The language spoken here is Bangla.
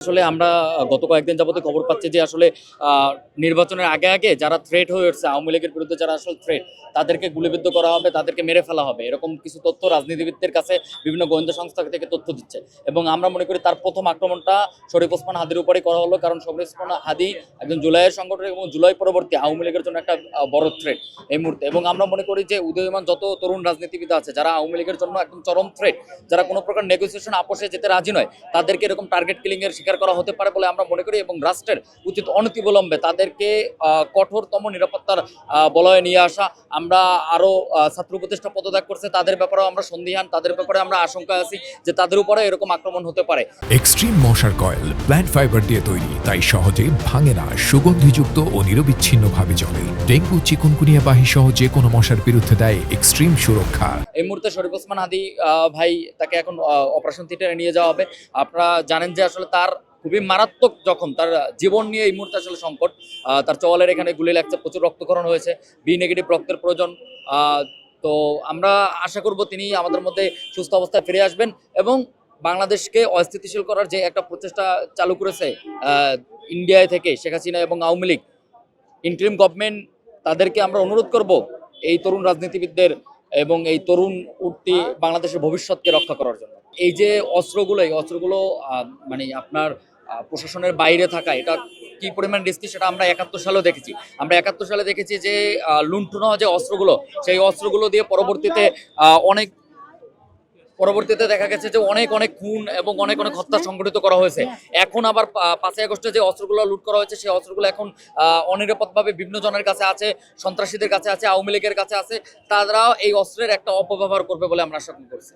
আসলে আমরা গত কয়েকদিন যাবতীয় খবর পাচ্ছি যে আসলে নির্বাচনের আগে আগে যারা থ্রেট হয়ে উঠছে আওয়ামী লীগের বিরুদ্ধে, যারা আসলে থ্রেট, তাদেরকে গুলিবিদ্ধ করা হবে, তাদেরকে মেরে ফেলা হবে, এরকম কিছু তথ্য রাজনীতিবিদদের কাছে বিভিন্ন গোয়েন্দা সংস্থা থেকে তথ্য দিচ্ছে। এবং আমরা মনে করি তার প্রথম আক্রমণটা শরীফ ওসমান হাদির উপরেই করা হলো, কারণ শরীফ ওসমান হাদি একজন জুলাইয়ের সংগঠন এবং জুলাই পরবর্তী আওয়ামী লীগের জন্য একটা বড় থ্রেট এই মুহূর্তে। এবং আমরা মনে করি যে উদীয়মান যত তরুণ রাজনীতিবিদ আছে যারা আওয়ামী লীগের জন্য একদম চরম থ্রেট, যারা কোনো প্রকার নেগোসিয়েশন আপোষে যেতে রাজি নয়, তাদেরকে এরকম টার্গেট কিলিং এর শিকার করা হতে পারে বলে আমরা মনে করি। এবং রাষ্ট্রের উচিত অনতিবিলম্বে তাদেরকে কঠোরতম নিরাপত্তার বলয়ে নিয়ে আসা। আমরা আরো ছাত্র উপদেষ্টা পদত্যাগ করছে, তাদের ব্যাপারেও আমরা সন্দিহান, তাদের ব্যাপারে আমরা আশঙ্কায় আছি যে তাদের উপরে এরকম আক্রমণ হতে পারে। এক্সট্রিম মশার কয়েল প্ল্যান্ট ফাইবার দিয়ে তৈরি, তাই সহজে ভাঙে না, সুগন্ধিযুক্ত ও নিরবিচ্ছিন্নভাবে জ্বলে। ডেঙ্গু, চিকুনগুনিয়া বাহি সহ যে কোনো মশার বিরুদ্ধে দেয় এক্সট্রিম সুরক্ষা। এই মুহূর্তে শরীফ ওসমান হাদি ভাই, তাকে এখন অপারেশন থিয়েটারে নিয়ে যাওয়া হবে। আপনারা জানেন যে আসলে তার খুবই মারাত্মক জখম, তার জীবন নিয়ে এই মুহূর্তে আসলে সংকট। তার চোয়ালের এখানে গুলি লাগছে, প্রচুর রক্তক্ষরণ হয়েছে, বি নেগেটিভ রক্তের প্রয়োজন। তো আমরা আশা করব তিনি আমাদের মধ্যে সুস্থ অবস্থায় ফিরে আসবেন এবং বাংলাদেশকে অস্থিতিশীল করার যে একটা প্রচেষ্টা চালু করেছে ইন্ডিয়ায় থেকে শেখ হাসিনা এবং আওয়ামী লীগ ইন্টারিম গভর্নমেন্ট, তাদেরকে আমরা অনুরোধ করব এই তরুণ রাজনীতিবিদদের এবং এই তরুণ উঠতি বাংলাদেশের ভবিষ্যৎকে রক্ষা করার জন্য। এই যে অস্ত্রগুলো, এই অস্ত্রগুলো মানে আপনার প্রশাসনের বাইরে থাকা, এটা কি পরিমাণ রিস্কি সেটা আমরা 71 সালেও দেখেছি। আমরা 71 সালে দেখেছি যে লুণ্ঠন হওয়া যে অস্ত্রগুলো, সেই অস্ত্রগুলো দিয়ে পরবর্তীতে দেখা গেছে যে অনেক অনেক খুন এবং অনেক অনেক হত্যা সংঘটিত করা হয়েছে। এখন আবার 5ই আগস্টে যে অস্ত্রগুলো লুট করা হয়েছে, সেই অস্ত্রগুলো এখন অনিরাপদভাবে বিভিন্ন জনের কাছে আছে, সন্ত্রাসীদের কাছে আছে, আওয়ামী লীগের কাছে আছে। তারাও এই অস্ত্রের একটা অপব্যবহার করবে বলে আমরা আশা করছি।